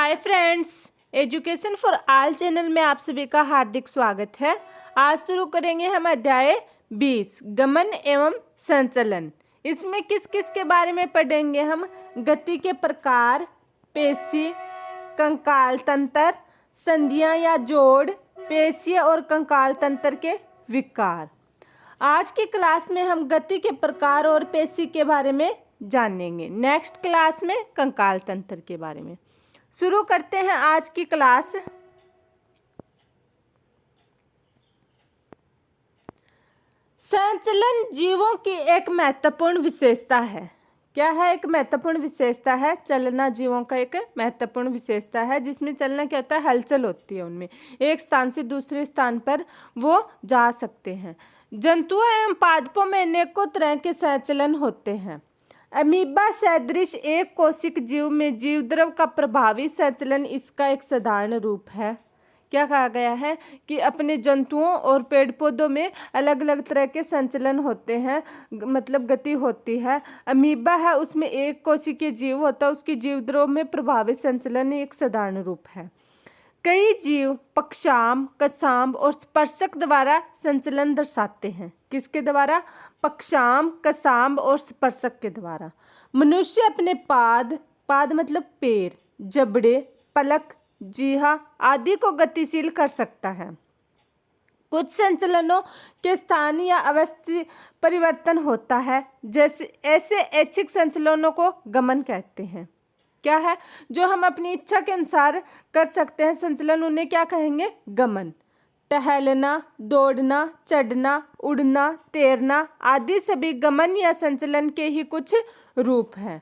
Hi friends, education for all channel में आप सभी का हार्दिक स्वागत है। आज शुरू करेंगे हम अध्याय 20 गमन एवं संचलन। इसमें किस किस के बारे में पढ़ेंगे हम? गति के प्रकार, पेशी, कंकाल तंत्र, संधियां या जोड़, पेशीय और कंकाल तंत्र के विकार। आज की क्लास में हम गति के प्रकार और पेशी के बारे में जानेंगे। नेक्स्ट क्लास में कंकाल तंत्र के बारे में। शुरू करते हैं आज की क्लास। संचलन जीवों की एक महत्वपूर्ण विशेषता है। क्या है? एक महत्वपूर्ण विशेषता है। चलना जीवों का एक महत्वपूर्ण विशेषता है, जिसमें चलना क्या होता है? हलचल होती है उनमें, एक स्थान से दूसरे स्थान पर वो जा सकते हैं। जंतुओं एवं पादपों में अनेकों तरह के संचलन होते हैं। अमीबा सदृश एक कोशिक जीव में जीवद्रव का प्रभावी संचलन इसका एक साधारण रूप है। क्या कहा गया है कि अपने जंतुओं और पेड़ पौधों में अलग अलग तरह के संचलन होते हैं, मतलब गति होती है। अमीबा है, उसमें एक कोशिकीय जीव होता है, उसकी जीवद्रव में प्रभावी संचलन एक साधारण रूप है। कई जीव पक्षाम, कसाम्ब और स्पर्शक द्वारा संचलन दर्शाते हैं। किसके द्वारा? पक्षाम, कसाम्ब और स्पर्शक के द्वारा। मनुष्य अपने पाद मतलब पैर, जबड़े, पलक, जीहा आदि को गतिशील कर सकता है। कुछ संचलनों के स्थान या अवस्था परिवर्तन होता है, जैसे ऐसे ऐच्छिक संचलनों को गमन कहते हैं। क्या है? जो हम अपनी इच्छा के अनुसार कर सकते हैं संचलन, उन्हें क्या कहेंगे? गमन। टहलना, दौड़ना, चढ़ना, उड़ना, तैरना आदि सभी गमन या संचलन के ही कुछ रूप हैं।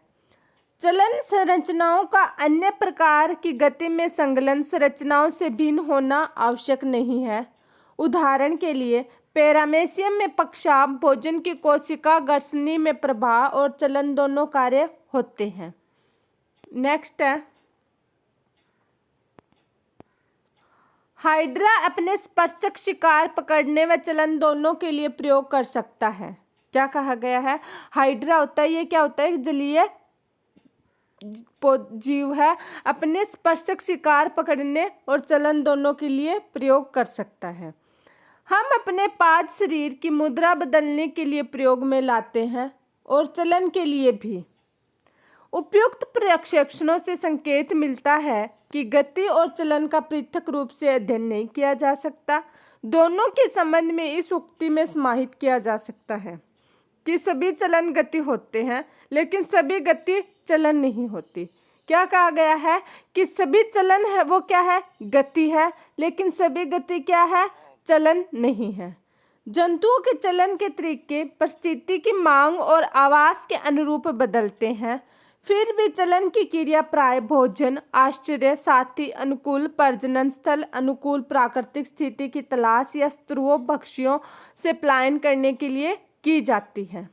चलन संरचनाओं का अन्य प्रकार की गति में संलग्न संरचनाओं से भिन्न होना आवश्यक नहीं है। उदाहरण के लिए पैरामेसियम में पक्षाम भोजन की कोशिका गर्षणी में प्रवाह और चलन दोनों कार्य होते हैं। नेक्स्ट है, हाइड्रा अपने स्पर्शक शिकार पकड़ने व चलन दोनों के लिए प्रयोग कर सकता है। क्या कहा गया है? हाइड्रा होता है, ये क्या होता है? जलीय जीव है, अपने स्पर्शक शिकार पकड़ने और चलन दोनों के लिए प्रयोग कर सकता है। हम अपने पाद शरीर की मुद्रा बदलने के लिए प्रयोग में लाते हैं और चलन के लिए भी। उपयुक्त प्रशिक्षणों से संकेत मिलता है कि गति और चलन का पृथक रूप से अध्ययन नहीं किया जा सकता। दोनों के संबंध में इस उक्ति में समाहित किया जा सकता है कि सभी चलन गति होते हैं, लेकिन सभी गति चलन नहीं होती। क्या कहा गया है कि सभी चलन है वो क्या है? गति है, लेकिन सभी गति क्या है? चलन नहीं है। जंतुओं के चलन के तरीके परिस्थिति की मांग और आवास के अनुरूप बदलते हैं, फिर भी चलन की क्रिया प्राय भोजन, आश्रय, साथी, अनुकूल प्रजनन स्थल, अनुकूल प्राकृतिक स्थिति की तलाश या शत्रुओं पक्षियों से पलायन करने के लिए की जाती है।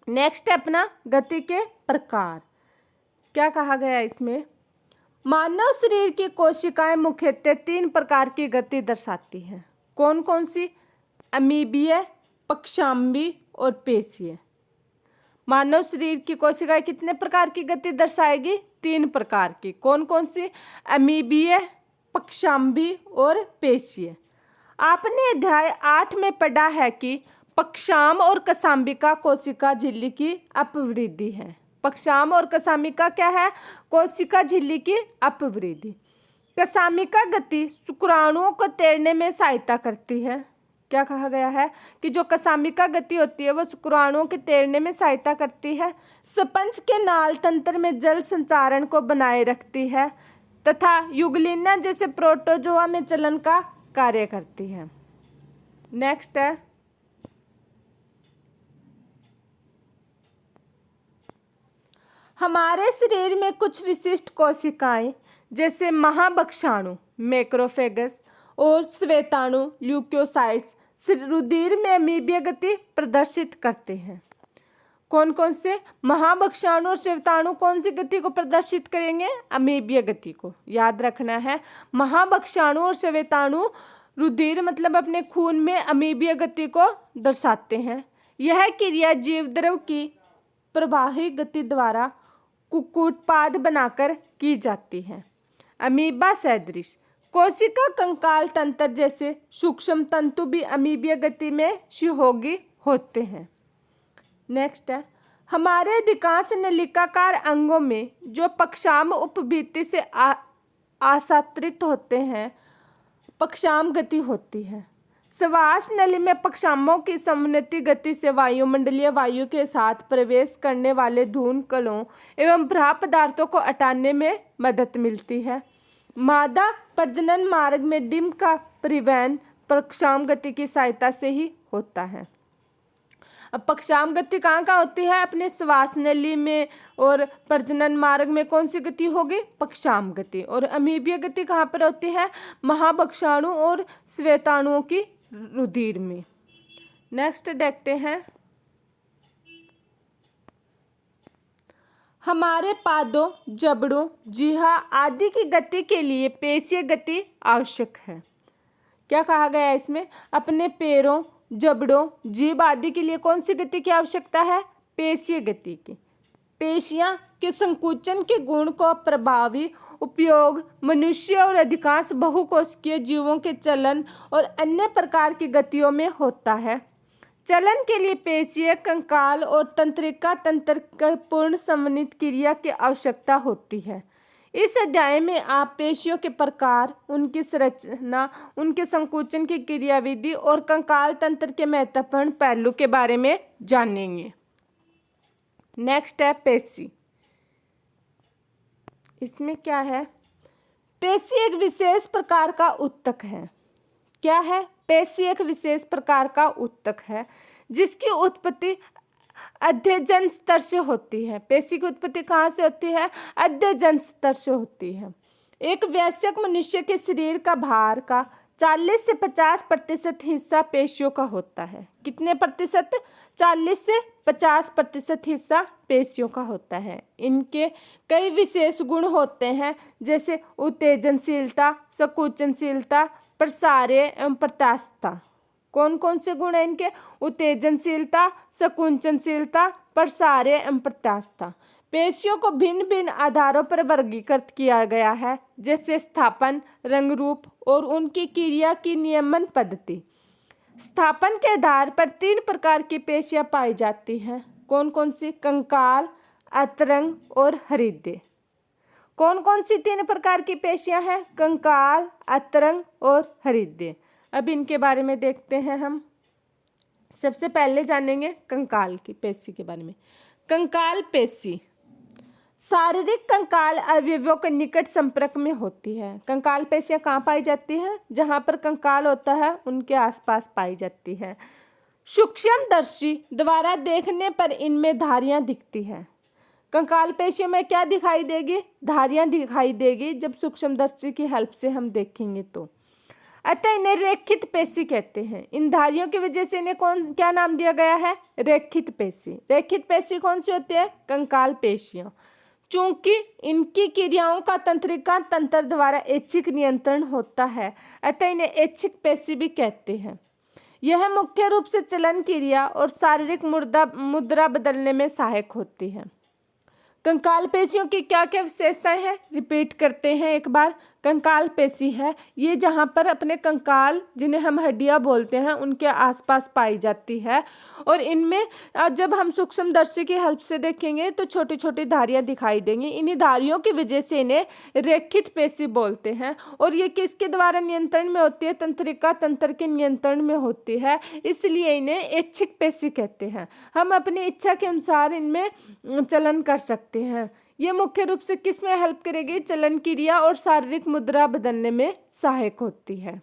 नेक्स्ट है अपना गति के प्रकार। क्या कहा गया इसमें? मानव शरीर की कोशिकाएं मुख्यतः 3 प्रकार की गति दर्शाती हैं। कौन कौन सी? अमीबीय, पक्षाम्बी और पेशीय। मानव शरीर की कोशिकाएं कितने प्रकार की गति दर्शाएगी? 3 प्रकार की। कौन कौन सी? अमीबीय, पक्षाम्बी और पेशीय। आपने अध्याय 8 में पढ़ा है कि पक्षाम और कसाम्बिका कोशिका झिल्ली की अपवृद्धि है। पक्षाम और कसाम्बिका क्या है? कोशिका झिल्ली की अपवृद्धि। कसाम्बिका गति शुक्राणुओं को तैरने में सहायता करती है। क्या कहा गया है कि जो कसाम्बिका गति होती है वो शुक्राणुओं के तैरने में सहायता करती है, स्पंज के नाल तंत्र में जल संचारण को बनाए रखती है तथा युगलिना जैसे प्रोटोजोआ में चलन का कार्य करती है। नेक्स्ट है, हमारे शरीर में कुछ विशिष्ट कोशिकाएं जैसे महाभक्षाणु मैक्रोफेगस और श्वेताणु ल्यूकोसाइट्स रुधिर में अमीबीय गति प्रदर्शित करते हैं। कौन कौन से? महाभक्षाणु और श्वेताणु कौन सी गति को प्रदर्शित करेंगे? अमीबीय गति को। याद रखना है, महाभक्षाणु और श्वेताणु रुधिर मतलब अपने खून में अमीबीय गति को दर्शाते हैं। यह क्रिया जीवद्रव की प्रवाही गति द्वारा कुक्कुटपाद बनाकर की जाती है। अमीबा सदृश कोशिका कंकाल तंत्र जैसे सूक्ष्म तंतु भी अमीबीय गति में सहयोगी होते हैं। नेक्स्ट है, हमारे अधिकांश नलिकाकार अंगों में जो पक्षाम उपभित्ति से आसात्रित होते हैं पक्षाम गति होती है। श्वास नली में पक्षामों की समोन्नति गति से वायुमंडलीय वायु के साथ प्रवेश करने वाले धूल कणों एवं भ्राव पदार्थों को हटाने में मदद मिलती है। मादा प्रजनन मार्ग में डिम्ब का परिवहन पक्षाम गति की सहायता से ही होता है। अब पक्षाम गति कहाँ कहाँ होती है? अपने श्वास नली में, और प्रजनन मार्ग में कौन सी गति होगी? पक्षाम गति। और अमीबीय गति कहाँ पर होती है? महाभक्षाणु और श्वेताणुओं की रुधिर में। नेक्स्ट देखते हैं, हमारे पादों, जबड़ों, जीहा आदि की गति के लिए पेशीय गति आवश्यक है। क्या कहा गया है इसमें? अपने पैरों, जबड़ों, जीभ आदि के लिए कौन सी गति की आवश्यकता है? पेशीय गति की। पेशियां के संकुचन के गुण को प्रभावी उपयोग मनुष्य और अधिकांश बहुकोशिकीय जीवों के चलन और अन्य प्रकार की गतियों में होता है। चलन के लिए पेशीय, कंकाल और तंत्रिका तंत्र की पूर्ण समन्वित क्रिया की आवश्यकता होती है। इस अध्याय में आप पेशियों के प्रकार, उनकी संरचना, उनके संकुचन की क्रियाविधि और कंकाल तंत्र के महत्वपूर्ण पहलू के बारे में जानेंगे। नेक्स्ट है पेशी। इसमें क्या है? पेशी एक विशेष प्रकार का ऊतक है। क्या है? पेशी एक विशेष प्रकार का ऊतक है जिसकी उत्पत्ति अध्यजन स्तर से होती है। पेशी की उत्पत्ति कहाँ से होती है? अध्यजन स्तर से होती है। एक वयस्क मनुष्य के शरीर का भार का 40 से 50% हिस्सा पेशियों का होता है। कितने प्रतिशत? 40 से 50% हिस्सा पेशियों का होता है। इनके कई विशेष गुण होते हैं जैसे उत्तेजनशीलता, संकुचनशीलता, प्रसार्य एवं प्रत्यास्थता। कौन कौन से गुण हैं इनके? उत्तेजनशीलता, संकुचनशीलता, प्रसार्य एवं प्रत्यास्थता। पेशियों को भिन्न भिन्न आधारों पर वर्गीकृत किया गया है जैसे स्थापन, रंग रूप और उनकी क्रिया की नियमन पद्धति। स्थापन के आधार पर 3 प्रकार की पेशियां पाई जाती हैं। कौन कौन सी? कंकाल, अतरंग और हृदय। कौन कौन सी 3 प्रकार की पेशियां हैं? कंकाल, अतरंग और हृदय। अब इनके बारे में देखते हैं हम। सबसे पहले जानेंगे कंकाल की पेशी के बारे में। कंकाल पेशी शारीरिक कंकाल अवयवों के निकट संपर्क में होती है। कंकाल पेशियां कहाँ पाई जाती है? जहाँ पर कंकाल होता है उनके आसपास पाई जाती है। सूक्ष्मदर्शी द्वारा देखने पर इनमें धारियां दिखती हैं। कंकाल पेशियों में क्या दिखाई देगी? धारियां दिखाई देगी जब सूक्ष्मदर्शी की हेल्प से हम देखेंगे तो। अतः इन्हें रेखित पेशी कहते हैं। इन धारियों की वजह से इन्हें क्या नाम दिया गया है? रेखित पेशी। रेखित पेशी कौन सी होती है? कंकाल पेशियां। चूंकि इनकी क्रियाओं का तंत्रिका तंत्र द्वारा ऐच्छिक नियंत्रण होता है अतः इन्हें ऐच्छिक पेशी भी कहते हैं। यह मुख्य रूप से चलन क्रिया और शारीरिक मुद्रा बदलने में सहायक होती है। कंकाल पेशियों की क्या क्या विशेषताएं हैं? रिपीट करते हैं एक बार। कंकाल पेशी है ये जहाँ पर अपने कंकाल, जिन्हें हम हड्डियाँ बोलते हैं, उनके आसपास पाई जाती है। और इनमें जब हम सूक्ष्मदर्शी की हेल्प से देखेंगे तो छोटी छोटी धारियाँ दिखाई देंगी। इन्हीं धारियों की वजह से इन्हें रेखित पेशी बोलते हैं। और ये किसके द्वारा नियंत्रण में होती है? तंत्रिका तंत्र के नियंत्रण में होती है, इसलिए इन्हें ऐच्छिक पेशी कहते हैं। हम अपनी इच्छा के अनुसार इनमें चलन कर सकते हैं। ये मुख्य रूप से किस में हेल्प करेगी? चलन क्रिया और शारीरिक मुद्रा बदलने में सहायक होती है।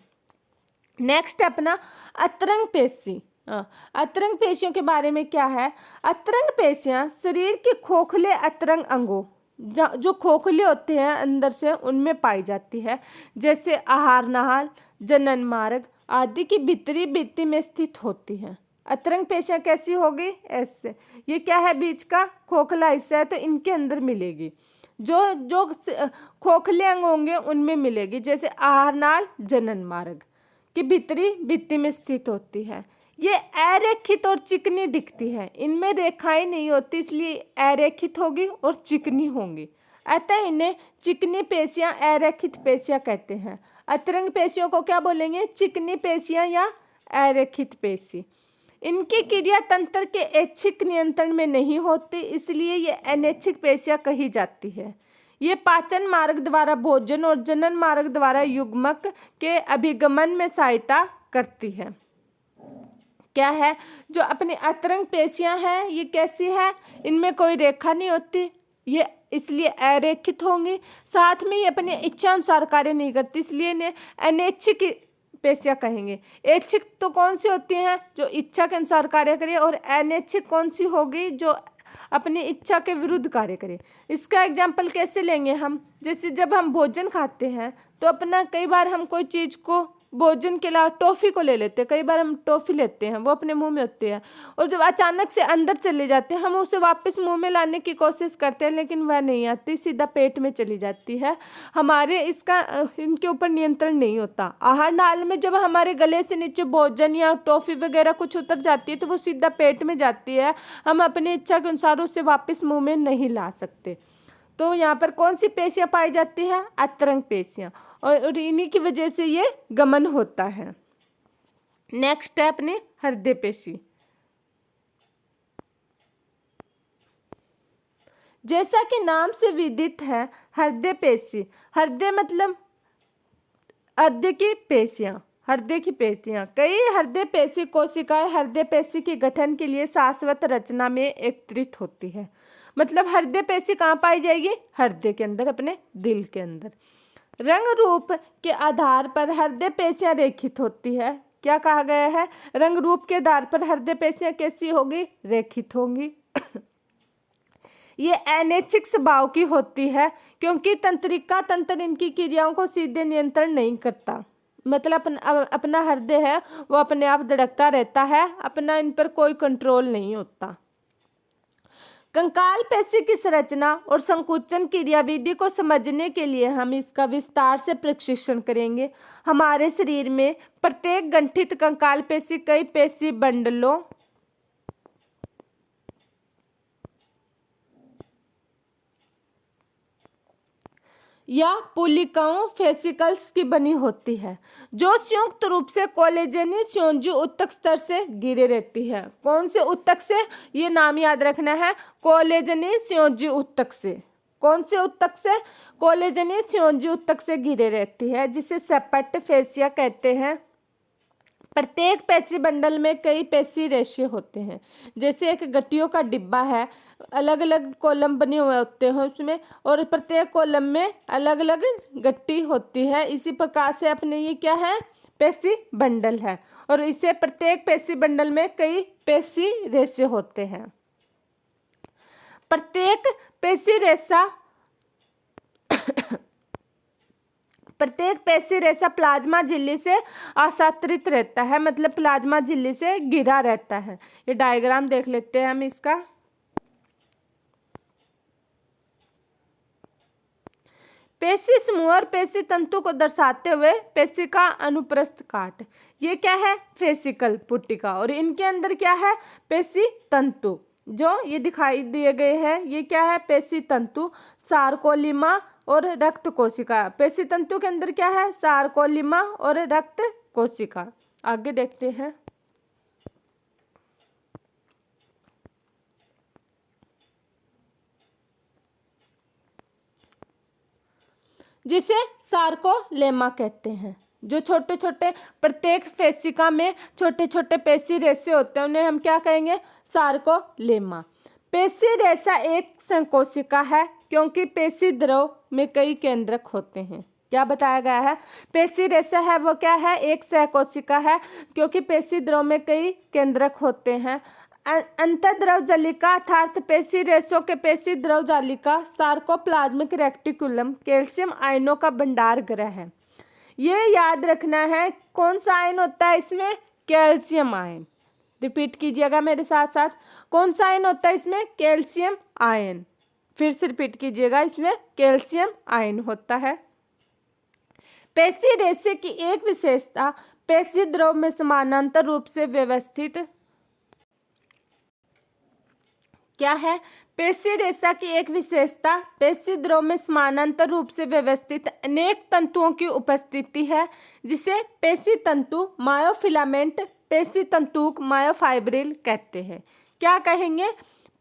नेक्स्ट अपना अतरंग पेशी। अतरंग पेशियों के बारे में क्या है? अतरंग पेशियां शरीर के खोखले अतरंग अंगों, जो खोखले होते हैं अंदर से, उनमें पाई जाती है। जैसे आहार नाल, जनन मार्ग आदि की भीतरी भित्ति में स्थित होती हैं। अतरंग पेशियां कैसी होगी? ऐसे। ये क्या है? बीच का खोखला हिस्सा है तो इनके अंदर मिलेगी। जो खोखले अंग होंगे उनमें मिलेगी। जैसे आहार नाल, जनन मार्ग की भीतरी भित्ति में स्थित होती है। ये अरेखित और चिकनी दिखती है, इनमें रेखाएं नहीं होती, इसलिए अरेखित होगी और चिकनी होंगी, अतः इन्हें चिकनी पेशियां, अरेखित पेशियां कहते हैं। अतरंग पेशियों को क्या बोलेंगे? चिकनी पेशियां या अरेखित पेशी। इनकी क्रिया तंत्र के ऐच्छिक नियंत्रण में नहीं होती, इसलिए ये अनैच्छिक पेशियां कही जाती है। ये पाचन मार्ग द्वारा भोजन और जनन मार्ग द्वारा युग्मक के अभिगमन में सहायता करती है। क्या है? जो अपनी अतरंग पेशियां हैं, ये कैसी है? इनमें कोई रेखा नहीं होती, ये इसलिए अरेखित होंगी। साथ में ये अपनी इच्छा अनुसार कार्य नहीं करती, इसलिए इन्हें अनैच्छिक पेशियां कहेंगे। ऐच्छिक तो कौन सी होती हैं? जो इच्छा के अनुसार कार्य करे, और अनैच्छिक कौन सी होगी? जो अपनी इच्छा के विरुद्ध कार्य करे। इसका एग्जाम्पल कैसे लेंगे हम? जैसे जब हम भोजन खाते हैं तो अपना कई बार हम कोई चीज़ को भोजन के अलावा टॉफ़ी को ले लेते हैं, कई बार हम टॉफ़ी लेते हैं, वो अपने मुंह में होती है, और जब अचानक से अंदर चले जाते हैं हम उसे वापस मुंह में लाने की कोशिश करते हैं, लेकिन वह नहीं आती, सीधा पेट में चली जाती है। हमारे इनके ऊपर नियंत्रण नहीं होता। आहार नाल में जब हमारे गले से नीचे भोजन या टॉफ़ी वगैरह कुछ उतर जाती है तो वो सीधा पेट में जाती है, हम अपनी इच्छा के अनुसार उसे वापस मुँह में नहीं ला सकते। तो यहाँ पर कौन सी पेशियां पाई जाती हैं? अतरंग पेशियां, और इन्हीं की वजह से ये गमन होता है। नेक्स्ट है अपनी हृदय पेशी। जैसा कि नाम से विदित है, हृदय पेशी, हृदय मतलब हृदय की पेशियां, हृदय की पेशियां। कई हृदय पेशी कोशिकाएं हृदय पेशी के गठन के लिए शाश्वत रचना में एकत्रित होती है। मतलब हृदय पेशी कहाँ पाई जाएगी? हृदय के अंदर, अपने दिल के अंदर। रंग रूप के आधार पर हृदय पेशियां रेखित होती है। क्या कहा गया है? रंग रूप के आधार पर हृदय पेशियां कैसी होगी? रेखित होंगी। ये अनैच्छिक स्वभाव की होती है, क्योंकि तंत्रिका तंत्र इनकी क्रियाओं को सीधे नियंत्रण नहीं करता। मतलब अपना हृदय है वो अपने आप धड़कता रहता है, अपना इन पर कोई कंट्रोल नहीं होता। कंकाल पेशी की संरचना और संकुचन क्रियाविधि को समझने के लिए हम इसका विस्तार से प्रशिक्षण करेंगे। हमारे शरीर में प्रत्येक गठित कंकाल पेशी कई पेशी बंडलों या पुलिकाओं फेसिकल्स की बनी होती है, जो संयुक्त रूप से कोलेजनी संयोजी उत्तक स्तर से घिरे रहती है। कौन से उत्तक से? ये नाम याद रखना है, कोलेजनी संयोजी उत्तक से। कौन से उत्तक से? कोलेजनी संयोजी उत्तक से घिरे रहती है, जिसे सेपट फेसिया कहते हैं। प्रत्येक पेशी बंडल में कई पेशी रेशे होते हैं। जैसे एक गट्टियों का डिब्बा है, अलग अलग कॉलम बने हुए होते हैं उसमें, और प्रत्येक कॉलम में अलग अलग गट्टी होती है। इसी प्रकार से अपने ये क्या है? पेशी बंडल है, और इसे प्रत्येक पेशी बंडल में कई पेशी रेशे होते हैं। प्रत्येक पेशी रेशा प्लाज्मा झिल्ली से आसात्रित रहता है, मतलब प्लाज्मा झिल्ली से घिरा रहता है। ये डायग्राम देख लेते हैं हम इसका। पेशी समूह और पेशी तंतु को दर्शाते हुए पेशी का अनुप्रस्थ काट, ये क्या है? फेसिकल पुट्टिका, और इनके अंदर क्या है? पेशी तंतु, जो ये दिखाई दिए गए हैं, ये क्या है? पेशी तंतु, सार्कोलिमा और रक्त कोशिका। पेशी तंतु के अंदर क्या है? सार्कोलिमा और रक्त कोशिका। आगे देखते हैं। जिसे सार्कोलेमा कहते हैं। जो छोटे छोटे प्रत्येक पेशिका में छोटे छोटे पेशी रेशे होते हैं, उन्हें हम क्या कहेंगे? सार्कोलेमा। पेशी रेशा एक संकोशिका है, क्योंकि पेशी द्रव में कई केंद्रक होते हैं। क्या बताया गया है? पेशी रेशा है वो क्या है? एक सहकोशिका है, क्योंकि पेशी द्रव में कई केंद्रक होते हैं। अंतर्द्रव जालिका अर्थात पेशी रेशों के पेशी द्रव जालिका सार्कोप्लाज्मिक रेक्टिकुलम कैल्शियम आयनों का भंडार गृह है। ये याद रखना है, कौन सा आयन होता है इसमें? Calcium ion. रिपीट कीजिएगा मेरे साथ साथ, कौन सा आयन होता है इसमें? Calcium ion. फिर से रिपीट कीजिएगा, इसमें कैल्शियम आयन होता है। पेशी रेशे की एक विशेषता पेशी द्रव में समानांतर रूप से व्यवस्थित क्या है? पेशी रेशा की एक विशेषता पेशी द्रव में समानांतर रूप से व्यवस्थित अनेक तंतुओं की उपस्थिति है, जिसे पेशी तंतु, मायोफिलामेंट, पेशी तंतुक, मायोफाइब्रिल कहते हैं। क्या कहेंगे?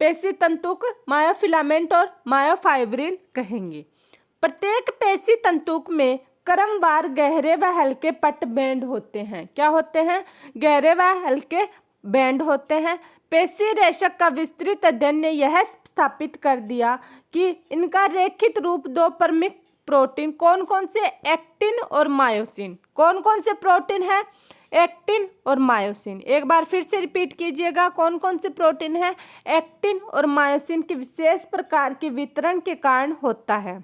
पेशी तंतुक, मायोफिलामेंट और मायोफाइब्रिल कहेंगे। प्रत्येक पेशी तंतुक में क्रमवार गहरे व हल्के पट बैंड होते हैं। क्या होते हैं? गहरे व हल्के बैंड होते हैं। पेशी रेशक का विस्तृत अध्ययन ने यह स्थापित कर दिया कि इनका रेखित रूप दो प्रमुख प्रोटीन कौन कौन से? एक्टिन और मायोसिन। कौन कौन से प्रोटीन है? एक्टिन और मायोसिन। एक बार फिर से रिपीट कीजिएगा, कौन कौन से प्रोटीन है? एक्टिन और मायोसिन के विशेष प्रकार के वितरण के कारण होता है।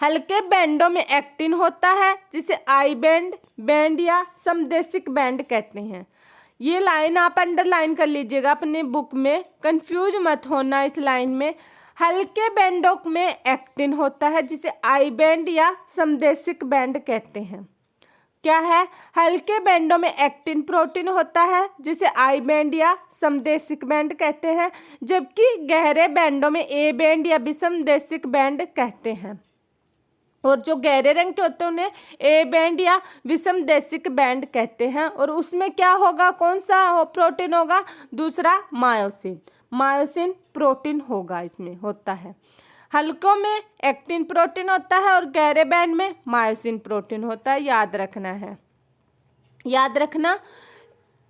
हल्के बैंडों में एक्टिन होता है, जिसे आई बैंड या समदेशिक बैंड कहते हैं। ये लाइन आप अंडरलाइन कर लीजिएगा अपने बुक में, कंफ्यूज मत होना इस लाइन में। हल्के बैंडों में एक्टिन होता है, जिसे आई बैंड या समदेशिक बैंड कहते हैं। क्या है? हल्के बैंडों में एक्टिन प्रोटीन होता है, जिसे आई बैंड या समदेशिक बैंड कहते हैं, जबकि गहरे बैंडों में ए बैंड या विषमदेशिक बैंड कहते हैं। और जो गहरे रंग के होते हैं उन्हें ए बैंड या विषमदेशिक बैंड कहते हैं। और उसमें क्या होगा? कौन सा प्रोटीन होगा? दूसरा मायोसिन। मायोसिन प्रोटीन होगा, इसमें होता है। हल्कों में एक्टिन प्रोटीन होता है और गहरे बैंड में मायोसिन प्रोटीन होता है। याद रखना है, याद रखना।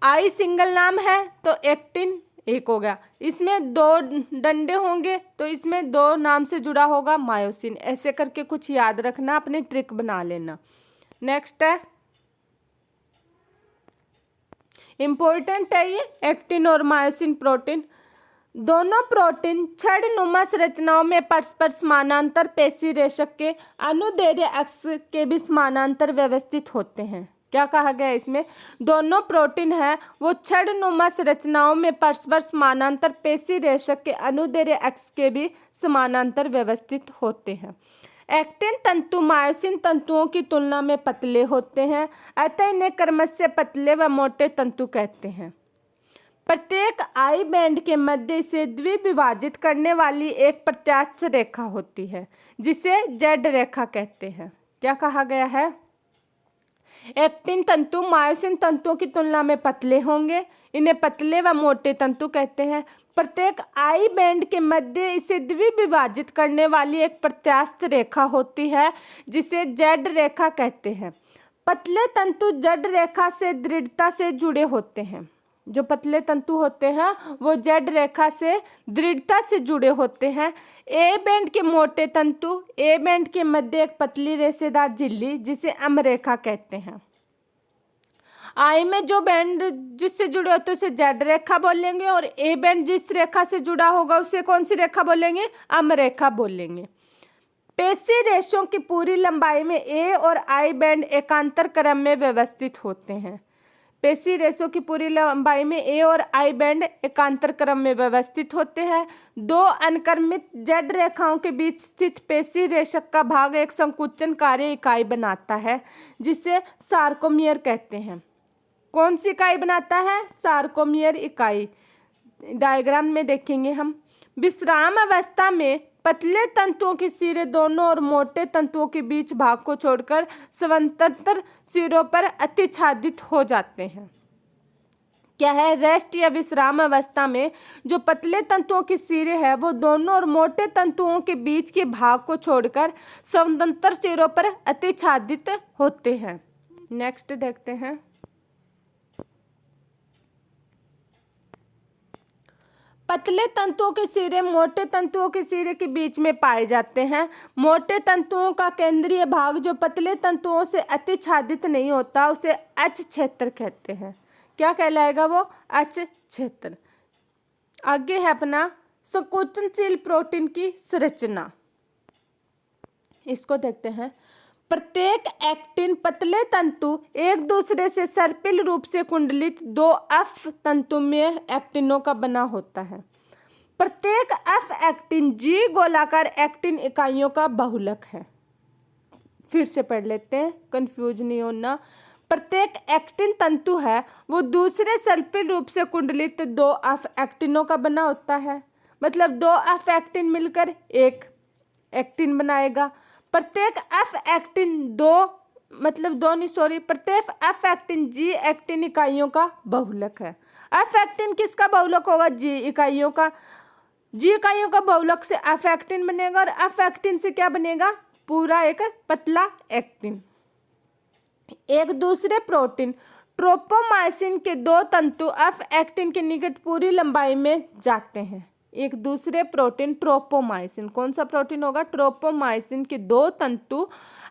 आई सिंगल नाम है तो एक्टिन एक हो गया, इसमें दो डंडे होंगे तो इसमें दो नाम से जुड़ा होगा मायोसिन। ऐसे करके कुछ याद रखना, अपनी ट्रिक बना लेना। नेक्स्ट है, इंपॉर्टेंट है ये एक्टिन और मायोसिन प्रोटीन। दोनों प्रोटीन छड़नुमा संरचनाओं में परस्पर समानांतर पेशी रेशक के अनुदैर्ध्य अक्ष के भी समानांतर व्यवस्थित होते हैं। क्या कहा गया इसमें? दोनों प्रोटीन है वो छड़नुमा संरचनाओं में परस्पर समानांतर पेशी रेशक के अनुदैर्ध्य अक्ष के भी समानांतर व्यवस्थित होते हैं। एक्टिन तंतु मायोसिन तंतुओं की तुलना में पतले होते हैं, अतः इन्हें क्रमशः पतले व मोटे तंतु कहते हैं। प्रत्येक आई बैंड के मध्य से द्विविभाजित करने वाली एक प्रत्यास्थ रेखा होती है, जिसे जेड रेखा कहते हैं। क्या कहा गया है? एक्टिन तंतु मायोसिन तंतुओं की तुलना में पतले होंगे, इन्हें पतले व मोटे तंतु कहते हैं। प्रत्येक आई बैंड के मध्य इसे द्विविभाजित करने वाली एक प्रत्यास्थ रेखा होती है, जिसे जेड रेखा कहते हैं। पतले तंतु जेड रेखा से दृढ़ता से जुड़े होते हैं। जो पतले तंतु होते हैं वो जेड रेखा से दृढ़ता से जुड़े होते हैं। ए बैंड के मोटे तंतु ए बैंड के मध्य एक पतली रेशेदार झिल्ली, जिसे अम रेखा कहते हैं। आई में जो बैंड जिससे जुड़े होते हैं उसे जेड रेखा बोलेंगे, और ए बैंड जिस रेखा से जुड़ा होगा उसे कौन सी रेखा बोलेंगे? अम रेखा बोलेंगे। पेशी रेशों की पूरी लंबाई में ए और आई बैंड एकांतर क्रम में व्यवस्थित होते हैं। पेशी रेशों की पूरी लंबाई में ए और आई बैंड एकांतर क्रम में व्यवस्थित होते हैं। दो अनक्रमित जेड रेखाओं के बीच स्थित पेशी रेशक का भाग एक संकुचनकारी इकाई बनाता है, जिसे सार्कोमियर कहते हैं। कौन सी इकाई बनाता है? सार्कोमियर इकाई। डायग्राम में देखेंगे हम। विश्राम अवस्था में पतले तंतुओं के सिरे दोनों और मोटे तंतुओं के बीच भाग को छोड़कर समांतर सिरों पर अतिछादित हो जाते हैं। क्या है? रेस्ट या विश्राम अवस्था में जो पतले तंतुओं के सिरे हैं वो दोनों और मोटे तंतुओं के बीच के भाग को छोड़कर समांतर सिरों पर अतिछादित होते हैं। नेक्स्ट देखते हैं। पतले तंतुओं के सिरे मोटे तंतुओं के सिरे के बीच में पाए जाते हैं। मोटे तंतुओं का केंद्रीय भाग जो पतले तंतुओं से अतिछादित नहीं होता उसे अक्ष क्षेत्र कहते हैं। क्या कहलाएगा वो? अक्ष क्षेत्र। आगे है अपना संकुचनशील प्रोटीन की संरचना, इसको देखते हैं। प्रत्येक एक्टिन पतले तंतु एक दूसरे से सर्पिल रूप से कुंडलित दो एफ तंतुमय एक्टिनों का बना होता है। प्रत्येक एफ एक्टिन जी गोलाकार एक्टिन इकाइयों का बहुलक है। फिर से पढ़ लेते हैं, कंफ्यूज नहीं होना। प्रत्येक एक्टिन तंतु है वो दूसरे सर्पिल रूप से कुंडलित 2 एक्टिनों का बना होता है। मतलब 2 एक्टिन मिलकर एक एक्टिन बनाएगा। प्रत्येक प्रत्येक एफ एक्टिन जी एक्टिन इकाइयों का बहुलक है। एफ एक्टिन किसका बहुलक होगा? जी इकाइयों का। जी इकाइयों का बहुलक से एफ एक्टिन बनेगा और एफ एक्टिन से क्या बनेगा? पूरा एक पतला एक्टिन। एक दूसरे प्रोटीन ट्रोपोमाइसिन के 2 तंतु एफ एक्टिन के निकट पूरी लंबाई में जाते हैं। एक दूसरे प्रोटीन ट्रोपोमाइसिन, कौन सा प्रोटीन होगा? ट्रोपोमाइसिन के 2 तंतु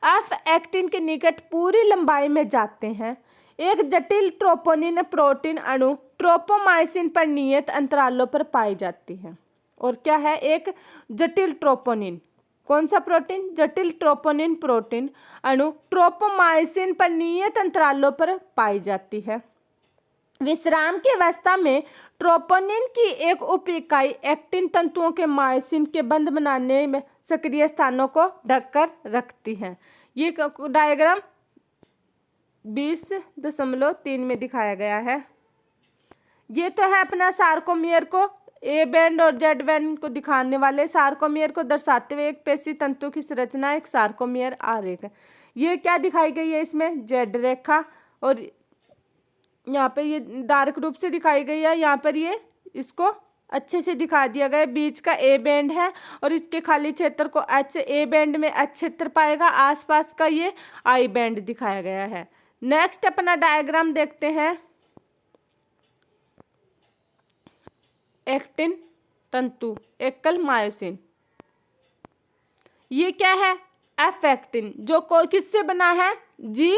एफ एक्टिन के निकट पूरी लंबाई में जाते हैं। एक जटिल ट्रोपोनिन प्रोटीन अणु ट्रोपोमाइसिन पर नियत अंतरालों पर पाई जाती है। और क्या है? एक जटिल ट्रोपोनिन, कौन सा प्रोटीन? जटिल ट्रोपोनिन प्रोटीन अणु ट्रोपोमाइसिन पर नियत अंतरालों पर पाई जाती है। विश्राम की अवस्था में ट्रोपोनिन की एक उप इकाई एक्टिन तंतुओं के मायोसिन के बंध बनाने में सक्रिय स्थानों को ढककर रखती है। ये डायग्राम 20.3 में दिखाया गया है। ये तो है अपना सार्कोमियर को, ए बैंड और जेड बैंड को दिखाने वाले, सार्कोमियर को दर्शाते हुए एक पेशी तंतु की संरचना, एक सार्कोमियर आरेख है। ये क्या दिखाई गई है इसमें? जेड रेखा, और यहाँ पे ये डार्क रूप से दिखाई गई है। यहाँ पर ये इसको अच्छे से दिखा दिया गया है। बीच का ए बैंड है और इसके खाली क्षेत्र को एच, ए बैंड में एच क्षेत्र पाएगा, आसपास का ये आई बैंड दिखाया गया है। नेक्स्ट अपना डायग्राम देखते हैं। एक्टिन तंतु एकल मायोसिन, ये क्या है? एफ एक्टिन, जो किससे बना है? जी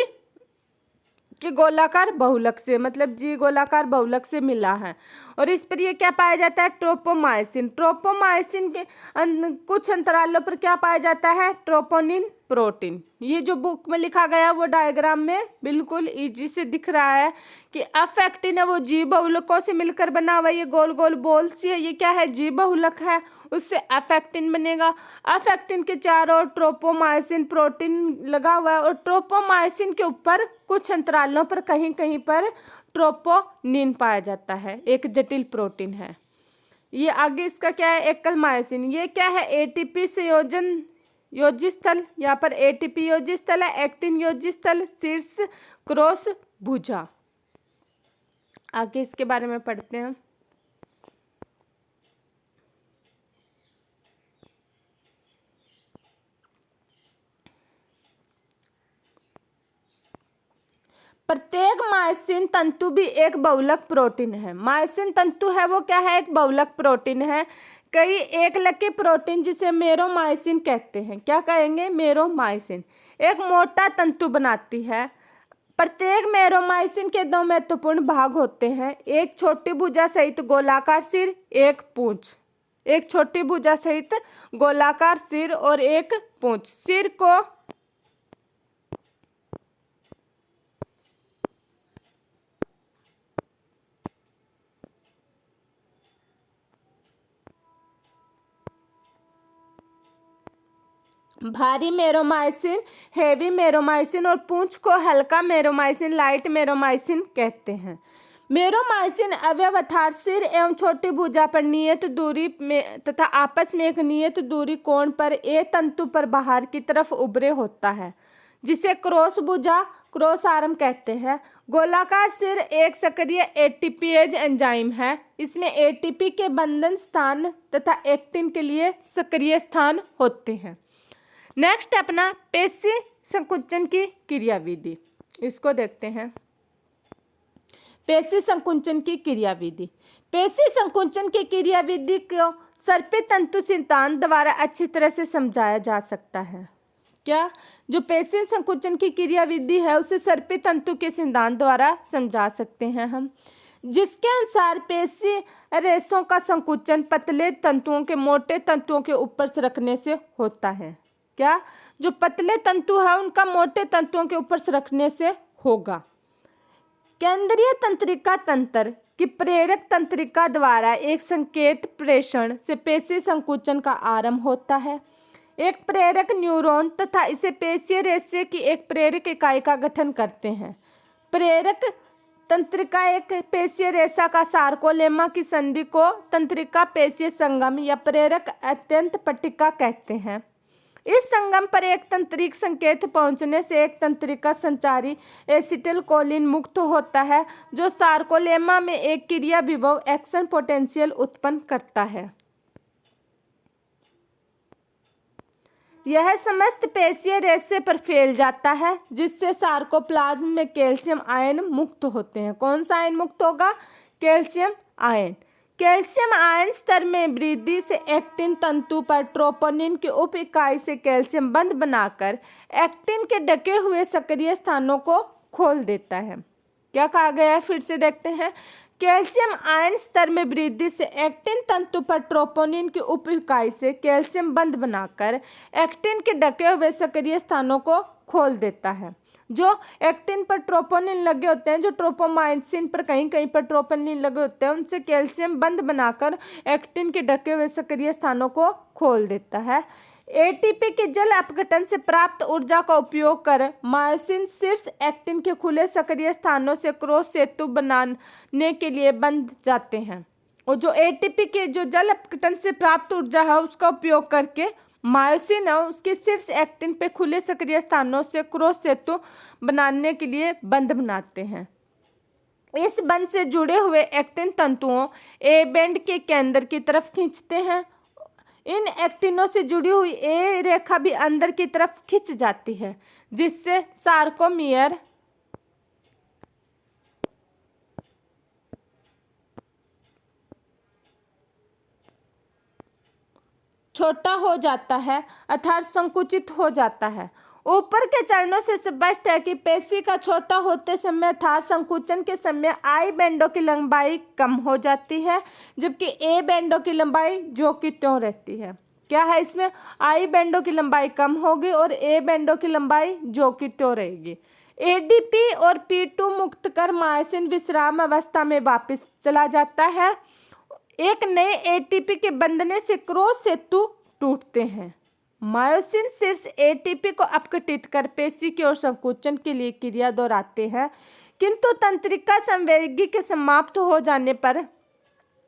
के गोलाकार बहुलक से, मतलब जी गोलाकार बहुलक से मिला है। और इस पर ये क्या पाया जाता है? ट्रोपोमाइसिन। ट्रोपोमाइसिन के कुछ अंतरालों पर क्या पाया जाता है? Troponin protein. ये जो बुक में लिखा गया वो डायग्राम में बिल्कुल इजी से दिख रहा है कि एफ एक्टिन है वो जी बहुलकों से मिलकर बना हुआ, ये गोल गोल बॉल सी है, ये क्या है? जी बहुलक है, उससे एफ एक्टिन बनेगा। एफ एक्टिन के चारों ओर ट्रोपोमाइसिन प्रोटीन लगा हुआ है और ट्रोपोमाइसिन के ऊपर कुछ अंतरालों पर कहीं कहीं पर ट्रोपोनिन पाया जाता है, एक जटिल प्रोटीन है। ये आगे इसका क्या है? एकल मायोसिन। ये क्या है? एटीपी संयोजन योजी स्थल, यहाँ पर एटीपी योजी स्थल है, एक्टिन योजी स्थल, शीर्ष क्रॉस भुजा। आगे इसके बारे में पढ़ते हैं। प्रत्येक मायोसिन तंतु भी एक बहुलक प्रोटीन है। मायोसिन तंतु है वो क्या है? एक बहुलक प्रोटीन है। कई एकलकी प्रोटीन जिसे मेरोमायोसिन कहते हैं, क्या कहेंगे? मेरोमायोसिन एक मोटा तंतु बनाती है। प्रत्येक मेरोमायोसिन के 2 महत्वपूर्ण भाग होते हैं, एक छोटी भुजा सहित गोलाकार सिर, एक पूंछ। एक छोटी भुजा सहित गोलाकार सिर और एक पूंछ। सिर को भारी मेरोमायोसिन, हेवी मेरोमायोसिन और पूंछ को हल्का मेरोमायोसिन, लाइट मेरोमायोसिन कहते हैं। मेरोमायोसिन अवयव अर्थात सिर एवं छोटी भुजा पर नियत दूरी में तथा आपस में एक नियत दूरी कोण पर ए तंतु पर बाहर की तरफ उभरे होता है, जिसे क्रॉस भुजा, क्रॉस आर्म कहते हैं। गोलाकार सिर एक सक्रिय एटीपीएज एंजाइम है। इसमें एटीपी के बंधन स्थान तथा एक्टिन के लिए सक्रिय स्थान होते हैं। नेक्स्ट अपना पेशी संकुचन की क्रियाविधि, इसको देखते हैं। पेशी संकुचन की क्रियाविधि। पेशी संकुचन की क्रियाविधि को सर्पिल तंतु सिद्धांत द्वारा अच्छी तरह से समझाया जा सकता है। क्या? जो पेशी संकुचन की क्रियाविधि है उसे सर्पिल तंतु के सिद्धांत द्वारा समझा सकते हैं हम, जिसके अनुसार पेशी रेशों का संकुचन पतले तंतुओं के मोटे तंतुओं के ऊपर सरकने से होता है। क्या? जो पतले तंतु है उनका मोटे तंतुओं के ऊपर सरकने से होगा। केंद्रीय तंत्रिका तंत्र की प्रेरक तंत्रिका द्वारा एक संकेत प्रेषण से पेशी संकुचन का आरंभ होता है। एक प्रेरक न्यूरॉन तथा इसे पेशीय रेशे की एक प्रेरक इकाई का गठन करते हैं। प्रेरक तंत्रिका एक पेशीय रेशा का सार्कोलेमा की संधि को तंत्रिका पेशीय संगम या प्रेरक अत्यंत पट्टिका कहते हैं। इस संगम पर एक तंत्रिक संकेत पहुंचने से एक तंत्रिका संचारी एसिटिलकोलिन मुक्त होता है, जो सार्कोलेमा में एक क्रिया विभव एक्शन पोटेंशियल उत्पन्न करता है। यह समस्त पेशीय रेशे पर फैल जाता है, जिससे सार्कोप्लाज्म में कैल्शियम आयन मुक्त होते हैं। कौन सा आयन मुक्त होगा? Calcium ion. कैल्शियम आयन स्तर में वृद्धि से एक्टिन तंतु पर ट्रोपोनिन की उप इकाई से कैल्शियम बंध बनाकर एक्टिन के ढके हुए सक्रिय स्थानों को खोल देता है। क्या कहा गया है? फिर से देखते हैं। कैल्शियम आयन स्तर में वृद्धि से एक्टिन तंतु पर ट्रोपोनिन की उप इकाई से कैल्शियम बंध बनाकर एक्टिन के ढके हुए सक्रिय स्थानों को खोल देता है। जो एक्टिन पर ट्रोपोनिन लगे होते हैं, जो ट्रोपोमाइसिन पर कहीं कहीं पर ट्रोपोनिन लगे होते हैं, उनसे कैल्शियम बंध बनाकर एक्टिन के ढके हुए सक्रिय स्थानों को खोल देता है। एटीपी के जल अपघटन से प्राप्त ऊर्जा का उपयोग कर मायोसिन शीर्ष एक्टिन के खुले सक्रिय स्थानों से क्रॉस सेतु बनाने के लिए बंध जाते हैं। और जो एटीपी के जो जल अपघटन से प्राप्त ऊर्जा है, उसका उपयोग करके मायोसिन है उसके शीर्ष एक्टिन पे खुले सक्रिय स्थानों से क्रॉस सेतु बनाने के लिए बंध बनाते हैं। इस बंध से जुड़े हुए एक्टिन तंतुओं ए बैंड के केंद्र की तरफ खींचते हैं। इन एक्टिनों से जुड़ी हुई ए रेखा भी अंदर की तरफ खिंच जाती है, जिससे सार्कोमियर छोटा हो जाता है, अर्थात संकुचित हो जाता है। ऊपर के चरणों से स्पष्ट है कि पेशी का छोटा होते समय अर्थात संकुचन के समय आई बैंडों की लंबाई कम हो जाती है, जबकि ए बैंडों की लंबाई जो की त्यों रहती है। क्या है इसमें? आई बैंडों की लंबाई कम होगी और ए बैंडों की लंबाई जो की त्यों रहेगी। एडीपी और P2 मुक्त कर मायोसिन विश्राम अवस्था में वापस चला जाता है। एक नए एटीपी के बंधने से क्रॉस सेतु टूटते हैं। मायोसिन शीर्ष एटीपी को अपघटित कर पेशी की ओर संकुचन के लिए क्रिया दोहराते हैं, किंतु तंत्रिका संवेगी के समाप्त हो जाने पर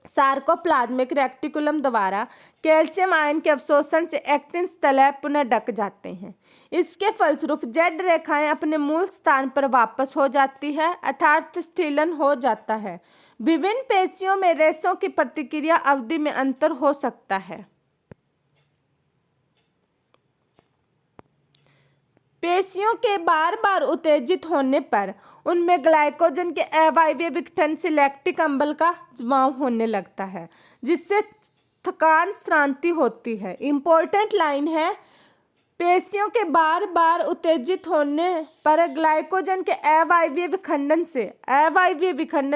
सार्कोप्लाज्मिक रेटिकुलम द्वारा कैल्शियम आयन के अवशोषण से एक्टिन स्थलय पुनः ढक जाते हैं। इसके फलस्वरूप जेड रेखाएं अपने मूल स्थान पर वापस हो जाती है, अर्थात स्थिलन हो जाता है। विभिन्न पेशियों में रेशों की प्रतिक्रिया अवधि में अंतर हो सकता है। पेशियों के बार बार उत्तेजित होने पर उनमें ग्लाइकोजन के अवायवीय विघटन से लैक्टिक अम्ल का जमाव होने लगता है, जिससे थकान श्रांति होती है। इम्पोर्टेंट लाइन है, पेशियों के बार बार उत्तेजित होने पर ग्लाइकोजन के अवायवीय विखंडन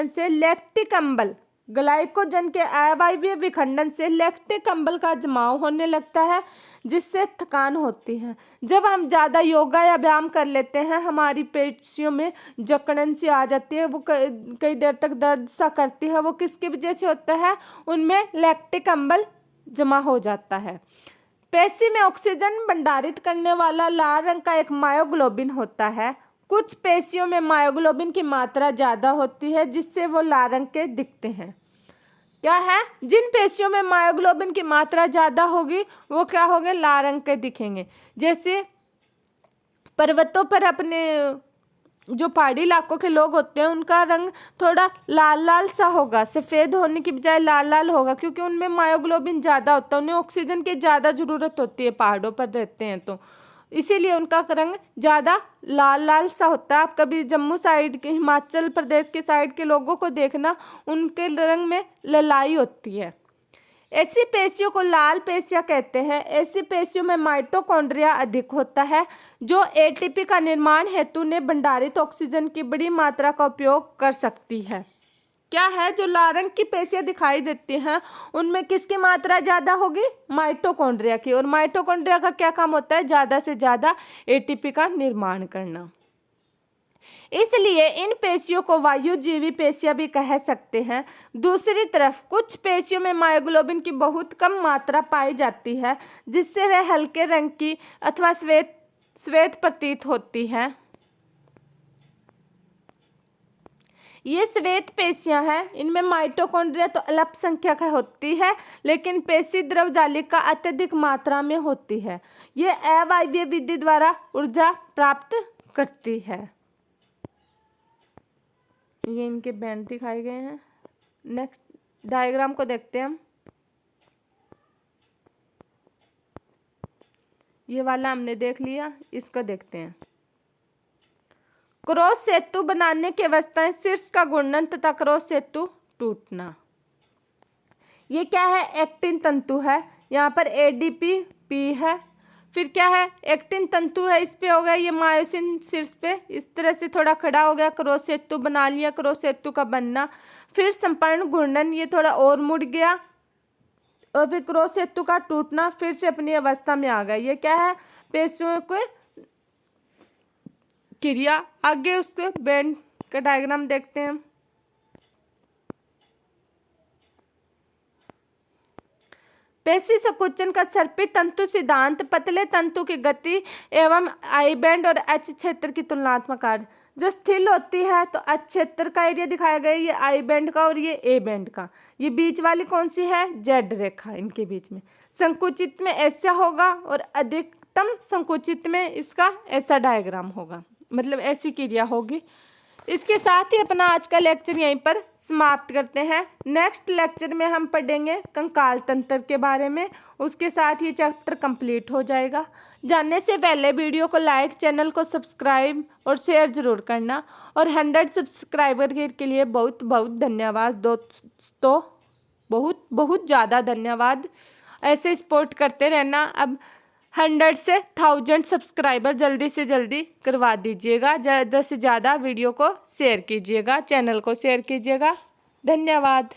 से लैक्टिक अम्ल ग्लाइकोजन के अवायवीय विखंडन से लैक्टिक अम्ल का जमाव होने लगता है, जिससे थकान होती है। जब हम ज़्यादा योगा या व्यायाम कर लेते हैं, हमारी पेशियों में जकड़न सी आ जाती है, वो कई देर तक दर्द सा करती है। वो किसकी वजह से होता है? उनमें लैक्टिक अम्ल जमा हो जाता है। पेशी में ऑक्सीजन भंडारित करने वाला लाल रंग का एक मायोग्लोबिन होता है। कुछ पेशियों में मायोग्लोबिन की मात्रा ज़्यादा होती है, जिससे वो लाल रंग के दिखते हैं। क्या है? जिन पेशियों में मायोग्लोबिन की मात्रा ज़्यादा होगी वो क्या होंगे? लाल रंग के दिखेंगे। जैसे पर्वतों पर अपने जो पहाड़ी इलाकों के लोग होते हैं, उनका रंग थोड़ा लाल लाल सा होगा, सफ़ेद होने की बजाय लाल लाल होगा, क्योंकि उनमें मायोग्लोबिन ज़्यादा होता है। उन्हें ऑक्सीजन की ज़्यादा ज़रूरत होती है, पहाड़ों पर रहते हैं तो इसीलिए उनका रंग ज़्यादा लाल लाल सा होता है। आप कभी जम्मू साइड के, हिमाचल प्रदेश के साइड के लोगों को देखना, उनके रंग में ललाई होती है। ऐसी पेशियों को लाल पेशियां कहते हैं। ऐसी पेशियों में माइटोकॉन्ड्रिया अधिक होता है, जो एटीपी का निर्माण हेतु ने भंडारित ऑक्सीजन की बड़ी मात्रा का उपयोग कर सकती है। क्या है? जो लाल रंग की पेशियां दिखाई देती हैं, उनमें किसकी मात्रा ज़्यादा होगी? माइटोकॉन्ड्रिया की। और माइटोकॉन्ड्रिया का क्या काम होता है? ज़्यादा से ज़्यादा एटीपी का निर्माण करना। इसलिए इन पेशियों को वायुजीवी पेशियां भी कह सकते हैं। दूसरी तरफ कुछ पेशियों में मायोग्लोबिन की बहुत कम मात्रा पाई जाती है, जिससे वह हल्के रंग की अथवा श्वेत प्रतीत होती है। ये श्वेत पेशियां हैं, इनमें माइटोकॉन्ड्रिया तो अल्पसंख्यक होती है, लेकिन पेशी द्रव जालिका अत्यधिक मात्रा में होती है। ये अवायवीय विधि द्वारा ऊर्जा प्राप्त करती है। ये इनके बैंड दिखाए गए हैं। नेक्स्ट डायग्राम को देखते हैं हम। ये वाला हमने देख लिया, इसको देखते हैं। क्रॉस सेतु बनाने की अवस्थाएं शीर्ष का घूर्णन तथा क्रॉस सेतु टूटना। ये क्या है? एक्टिन तंतु है। यहाँ पर एडीपी पी है। फिर क्या है? एक्टिन तंतु है, इस पे हो गया ये मायोसिन शीर्ष पे, इस तरह से थोड़ा खड़ा हो गया, क्रॉस सेतु बना लिया, क्रॉस सेतु का बनना। फिर संपूर्ण घूर्णन, ये थोड़ा और मुड़ गया, और फिर क्रॉस सेतु का टूटना, फिर से अपनी अवस्था में आ गया। ये क्या है? पेशियों को क्रिया। आगे उसके बैंड का डायग्राम देखते हैं। पेशी संकुचन का सर्पित तंतु सिद्धांत पतले तंतु की गति एवं आई बैंड और एच क्षेत्र की तुलनात्मक कार्य। जो स्थिर होती है तो एच क्षेत्र का एरिया दिखाया गया, ये आई बैंड का और ये ए बैंड का। ये बीच वाली कौन सी है? जेड रेखा, इनके बीच में। संकुचित में ऐसा होगा और अधिकतम संकुचित में इसका ऐसा डायग्राम होगा, मतलब ऐसी क्रिया होगी। इसके साथ ही अपना आज का लेक्चर यहीं पर समाप्त करते हैं। नेक्स्ट लेक्चर में हम पढ़ेंगे कंकाल तंत्र के बारे में, उसके साथ ये चैप्टर कंप्लीट हो जाएगा। जानने से पहले वीडियो को लाइक, चैनल को सब्सक्राइब और शेयर जरूर करना। और 100 सब्सक्राइबर के लिए बहुत बहुत धन्यवाद दोस्तों, बहुत बहुत ज़्यादा धन्यवाद। ऐसे सपोर्ट करते रहना। अब 100 से 1000 सब्सक्राइबर जल्दी से जल्दी करवा दीजिएगा। ज़्यादा से ज़्यादा वीडियो को शेयर कीजिएगा, चैनल को शेयर कीजिएगा। धन्यवाद।